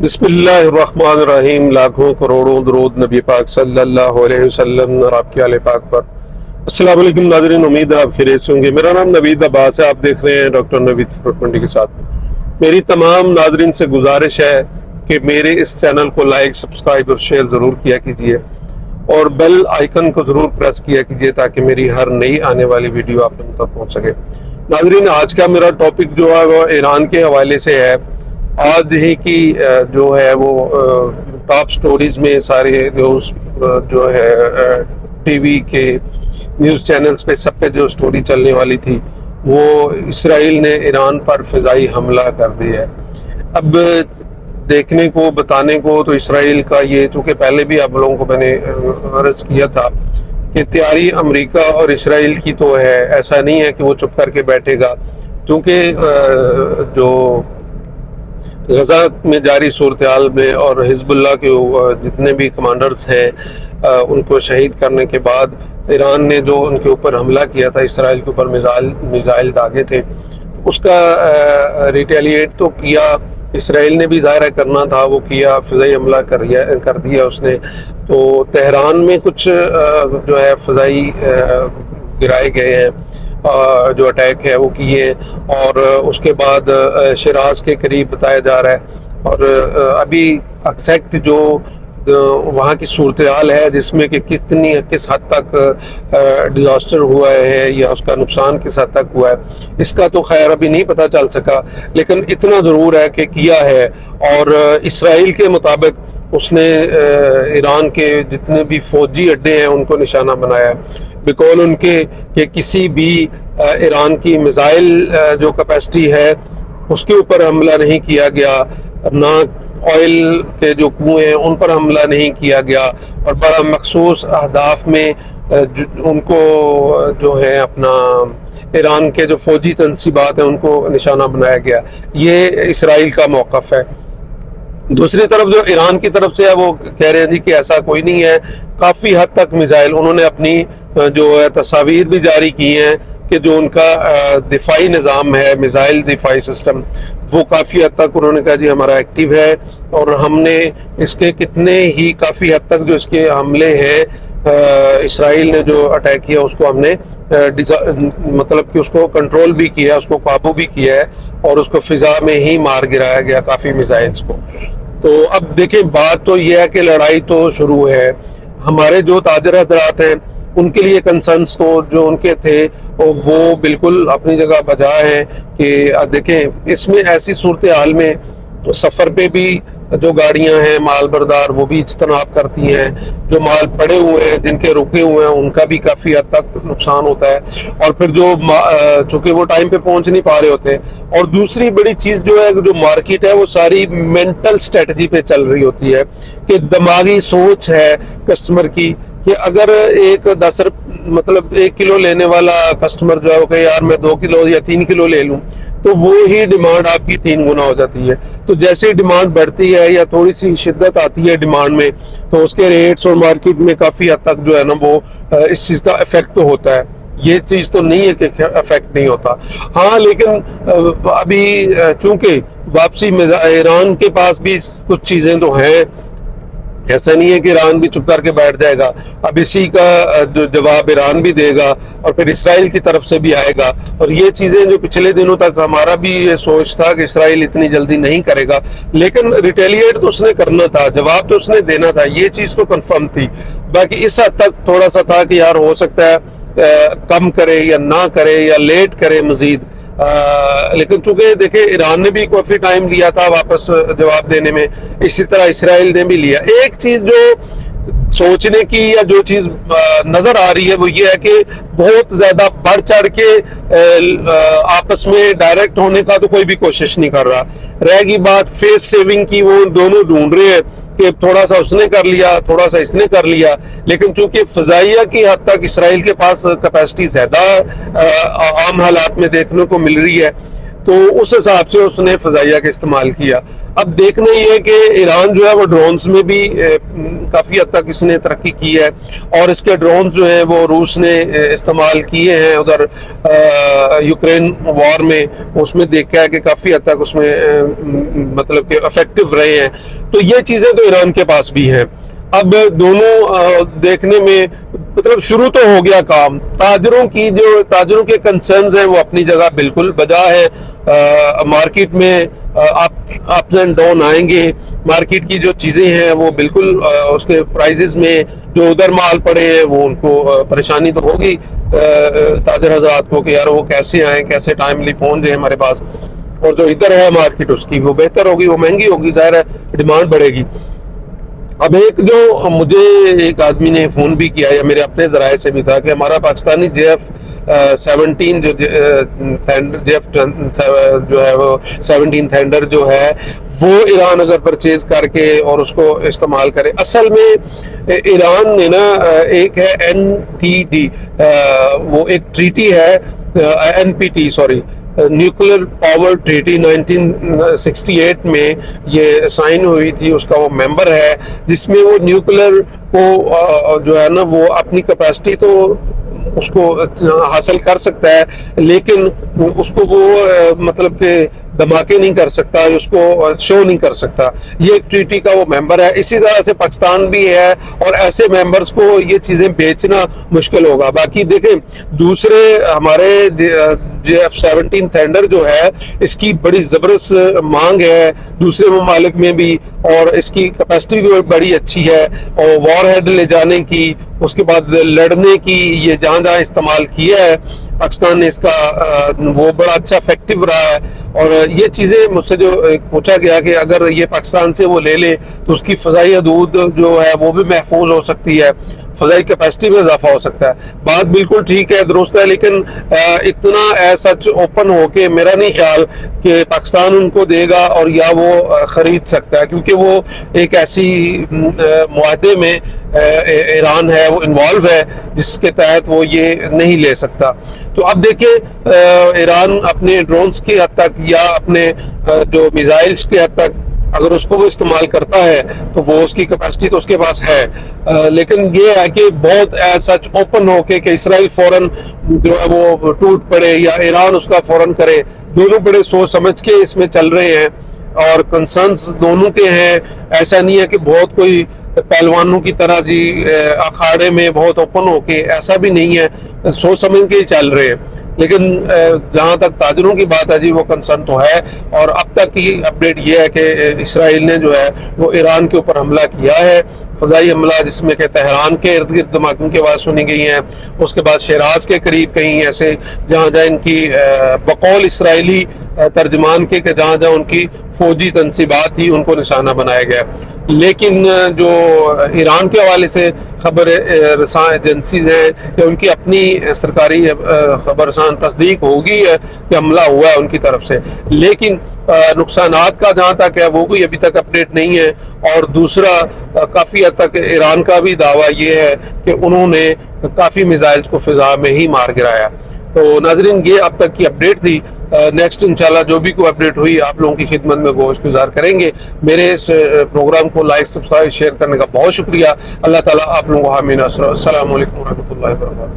بسم اللہ الرحمن الرحیم. لاکھوں کروڑوں درود نبی پاک صلی اللہ علیہ وسلم اور آپ کے آل پاک پر. السلام علیکم ناظرین, امید ہے آپ خیریت سے ہوں گے. میرا نام نوید عباس ہے, آپ دیکھ رہے ہیں ڈاکٹر نوید فروٹ منڈی کے ساتھ. میری تمام ناظرین سے گزارش ہے کہ میرے اس چینل کو لائک, سبسکرائب اور شیئر ضرور کیا کیجیے اور بیل آئیکن کو ضرور پریس کیا کیجیے تاکہ میری ہر نئی آنے والی ویڈیو آپ تک پہنچ سکے. ناظرین, آج کا میرا ٹاپک جو ہے وہ ایران کے حوالے سے ہے. آج ہی کی جو ہے وہ ٹاپ سٹوریز میں سارے نیوز جو ہے ٹی وی کے نیوز چینلز پہ سب پہ جو سٹوری چلنے والی تھی وہ اسرائیل نے ایران پر فضائی حملہ کر دیا ہے. اب دیکھنے کو بتانے کو تو اسرائیل کا یہ, چونکہ پہلے بھی آپ لوگوں کو میں نے عرض کیا تھا کہ تیاری امریکہ اور اسرائیل کی تو ہے, ایسا نہیں ہے کہ وہ چپ کر کے بیٹھے گا, کیونکہ جو غزہ میں جاری صورتحال میں اور حزب اللہ کے جتنے بھی کمانڈرز ہیں ان کو شہید کرنے کے بعد ایران نے جو ان کے اوپر حملہ کیا تھا, اسرائیل کے اوپر میزائل داغے تھے, اس کا ریٹیلیٹ تو کیا اسرائیل نے بھی, ظاہر کرنا تھا وہ کیا, فضائی حملہ کر دیا اس نے. تو تہران میں کچھ جو ہے فضائی گرائے گئے ہیں, جو اٹیک ہے وہ کیے, اور اس کے بعد شیراز کے قریب بتایا جا رہا ہے. اور ابھی ایگزیکٹ جو وہاں کی صورتحال ہے جس میں کہ کس حد تک ڈیزاسٹر ہوا ہے یا اس کا نقصان کس حد تک ہوا ہے, اس کا تو خیر ابھی نہیں پتہ چل سکا, لیکن اتنا ضرور ہے کہ کیا ہے. اور اسرائیل کے مطابق اس نے ایران کے جتنے بھی فوجی اڈے ہیں ان کو نشانہ بنایا ہے, بقول ان کے کہ کسی بھی ایران کی میزائل جو کیپیسٹی ہے اس کے اوپر حملہ نہیں کیا گیا, نہ آئل کے جو کنویں ہیں ان پر حملہ نہیں کیا گیا, اور بڑا مخصوص اہداف میں ان کو جو ہے اپنا ایران کے جو فوجی تنصیبات ہیں ان کو نشانہ بنایا گیا. یہ اسرائیل کا موقف ہے. دوسری طرف جو ایران کی طرف سے ہے وہ کہہ رہے ہیں کہ ایسا کوئی نہیں ہے, کافی حد تک میزائل انہوں نے اپنی جو ہے تصاویر بھی جاری کی ہیں کہ جو ان کا دفاعی نظام ہے, میزائل دفاعی سسٹم, وہ کافی حد تک انہوں نے کہا جی ہمارا ایکٹیو ہے, اور ہم نے اس کے کتنے ہی کافی حد تک جو اس کے حملے ہیں اسرائیل نے جو اٹیک کیا اس کو ہم نے مطلب کہ اس کو کنٹرول بھی کیا, اس کو قابو بھی کیا ہے, اور اس کو فضا میں ہی مار گرایا گیا کافی میزائلز کو. تو اب دیکھیں بات تو یہ ہے کہ لڑائی تو شروع ہے. ہمارے جو تاجر حضرات ہیں ان کے لیے کنسرنس تو جو ان کے تھے وہ بالکل اپنی جگہ بجا ہیں کہ دیکھیں اس میں ایسی صورتحال میں سفر پہ بھی جو گاڑیاں ہیں مال بردار وہ بھی اجتناب کرتی ہیں, جو مال پڑے ہوئے ہیں جن کے رکے ہوئے ہیں ان کا بھی کافی حد تک نقصان ہوتا ہے, اور پھر جو چونکہ وہ ٹائم پہ پہنچ نہیں پا رہے ہوتے. اور دوسری بڑی چیز جو ہے جو مارکیٹ ہے وہ ساری مینٹل اسٹریٹجی پہ چل رہی ہوتی ہے, کہ دماغی سوچ ہے کسٹمر کی کہ اگر ایک 1 کلو لینے والا کسٹمر جو ہے وہ کہ یار میں 2 کلو یا 3 کلو لے لوں, تو وہی ڈیمانڈ آپ کی 3 گنا ہو جاتی ہے. تو جیسے ہی ڈیمانڈ بڑھتی ہے یا تھوڑی سی شدت آتی ہے ڈیمانڈ میں, تو اس کے ریٹس اور مارکیٹ میں کافی حد تک جو ہے نا وہ اس چیز کا افیکٹ تو ہوتا ہے. یہ چیز تو نہیں ہے کہ افیکٹ نہیں ہوتا. ہاں لیکن ابھی چونکہ واپسی ایران کے پاس بھی کچھ چیزیں تو ہیں, ایسا نہیں ہے کہ ایران بھی چپ کر کے بیٹھ جائے گا. اب اسی کا جواب ایران بھی دے گا اور پھر اسرائیل کی طرف سے بھی آئے گا. اور یہ چیزیں جو پچھلے دنوں تک ہمارا بھی یہ سوچ تھا کہ اسرائیل اتنی جلدی نہیں کرے گا, لیکن ریٹیلیٹ تو اس نے کرنا تھا, جواب تو اس نے دینا تھا, یہ چیز تو کنفرم تھی. باقی اس حد تک تھوڑا سا تھا کہ یار ہو سکتا ہے کم کرے یا نہ کرے یا لیٹ کرے مزید, لیکن چونکہ دیکھیں ایران نے بھی کافی ٹائم لیا تھا واپس جواب دینے میں, اسی طرح اسرائیل نے بھی لیا. ایک چیز جو سوچنے کی یا جو چیز نظر آ رہی ہے وہ یہ ہے کہ بہت زیادہ بڑھ چڑھ کے آپس میں ڈائریکٹ ہونے کا تو کوئی بھی کوشش نہیں کر رہا. رہ گئی بات فیس سیونگ کی, وہ دونوں ڈھونڈ رہے ہیں کہ تھوڑا سا اس نے کر لیا, تھوڑا سا اس نے کر لیا, لیکن چونکہ فضائیہ کی حد تک اسرائیل کے پاس کیپیسٹی زیادہ عام حالات میں دیکھنے کو مل رہی ہے, تو اس حساب سے اس نے فضائیہ کا استعمال کیا. اب دیکھنا یہ ہے کہ ایران جو ہے وہ ڈرونز میں بھی کافی حد تک اس نے ترقی کی ہے، اور اس کے ڈرونز جو ہیں وہ روس نے استعمال کیے ہیں ادھر یوکرین وار میں، اس میں دیکھا ہے کہ کافی حد تک اس میں مطلب کہ افیکٹو رہے ہیں. تو یہ چیزیں تو ایران کے پاس بھی ہیں. اب دونوں دیکھنے میں مطلب شروع تو ہو گیا کام. تاجروں کے کنسرنز ہیں وہ اپنی جگہ بالکل بجا ہے. مارکیٹ میں اپس اینڈ ڈاؤن آئیں گے، مارکیٹ کی جو چیزیں ہیں وہ بالکل اس کے پرائزز میں جو ادھر مال پڑے ہیں وہ ان کو پریشانی تو ہوگی تاجر حضرات کو کہ یار وہ کیسے آئیں، کیسے ٹائملی پہنچ جائیں ہمارے پاس، اور جو ادھر ہے مارکیٹ اس کی وہ بہتر ہوگی، وہ مہنگی ہوگی، ظاہر ہے ڈیمانڈ بڑھے گی. اب جو مجھے ایک آدمی نے فون بھی کیا یا میرے اپنے ذرائع سے بھی تھا کہ ہمارا پاکستانی JF-17 جو ہے وہ 17 تھنڈر جو ہے وہ ایران اگر پرچیز کر کے اور اس کو استعمال کرے. اصل میں ایران نے نا ایک ہے NPT، وہ ایک ٹریٹی ہے NPT sorry nuclear power treaty 1968 میں یہ سائن ہوئی تھی، اس کا وہ ممبر ہے، جس میں وہ نیوکلیر کو جو ہے نا وہ اپنی کیپیسٹی تو اس کو حاصل کر سکتا ہے، لیکن اس کو وہ مطلب کہ دھماکے نہیں کر سکتا، اس کو شو نہیں کر سکتا. یہ ایک ٹریٹی کا وہ ممبر ہے. اسی طرح سے پاکستان بھی ہے، اور ایسے ممبرز کو یہ چیزیں بیچنا مشکل ہوگا. باقی دیکھیں دوسرے ہمارے JF-17 تھنڈر جو ہے اس کی بڑی زبردست مانگ ہے دوسرے ممالک میں بھی، اور اس کی کیپیسٹی بھی بڑی اچھی ہے، اور وار ہیڈ لے جانے کی، اس کے بعد لڑنے کی، یہ جہاں جہاں استعمال کیا ہے پاکستان نے اس کا وہ بڑا اچھا افیکٹو رہا ہے. اور یہ چیزیں مجھ سے جو پوچھا گیا کہ اگر یہ پاکستان سے وہ لے لے تو اس کی فضائی حدود جو ہے وہ بھی محفوظ ہو سکتی ہے، فضائی کیپیسٹی میں اضافہ ہو سکتا ہے. بات بالکل ٹھیک ہے، درست ہے، لیکن اتنا سچ اوپن ہو کے میرا نہیں خیال کہ پاکستان ان کو دے گا اور یا وہ خرید سکتا ہے، کیونکہ وہ ایک ایسی معاہدے میں ایران ہے وہ انوالو ہے جس کے تحت وہ یہ نہیں لے سکتا. تو اب دیکھیں ایران اپنے ڈرونز کی حد تک یا اپنے جو میزائلز کے حد تک اگر اس کو وہ استعمال کرتا ہے تو وہ اس کی کیپیسٹی تو اس کے پاس ہے، لیکن یہ ہے کہ بہت سچ اوپن ہو کے کہ اسرائیل فوراً جو ہے وہ ٹوٹ پڑے یا ایران اس کا فوراً کرے. دونوں بڑے سوچ سمجھ کے اس میں چل رہے ہیں، اور کنسرنز دونوں کے ہیں. ایسا نہیں ہے کہ بہت کوئی پہلوانوں کی طرح جی اکھاڑے میں بہت اوپن ہو کے، ایسا بھی نہیں ہے، سوچ سمجھ کے ہی چل رہے ہیں. لیکن جہاں تک تاجروں کی بات ہے جی وہ کنسرن تو ہے. اور اب تک کی اپڈیٹ یہ ہے کہ اسرائیل نے جو ہے وہ ایران کے اوپر حملہ کیا ہے، فضائی حملہ، جس میں کہ تہران کے ارد گرد دھماکوں کی آواز سنی گئی ہیں. اس کے بعد شیراز کے قریب کہیں ایسے جہاں جہاں ان کی بقول اسرائیلی ترجمان کے کہ جہاں جہاں ان کی فوجی تنصیبات تھی ان کو نشانہ بنایا گیا. لیکن جو ایران کے حوالے سے خبر رساں ایجنسیز ہیں یا ان کی اپنی سرکاری خبر رساں تصدیق ہوگی ہے کہ حملہ ہوا ہے ان کی طرف سے، لیکن نقصانات کا جہاں تک ہے وہ کوئی ابھی تک اپڈیٹ نہیں ہے. اور دوسرا کافی حد تک ایران کا بھی دعویٰ یہ ہے کہ انہوں نے کافی میزائلز کو فضا میں ہی مار گرایا. تو ناظرین یہ اب تک کی اپڈیٹ تھی. نیکسٹ انشاءاللہ جو بھی کوئی اپڈیٹ ہوئی آپ لوگوں کی خدمت میں گوش گزار کریں گے. میرے اس پروگرام کو لائک سبسکرائب شیئر کرنے کا بہت شکریہ. اللہ تعالیٰ آپ لوگوں کو حامی ناصر. السلام علیکم ورحمۃ اللہ وبرکاتہ.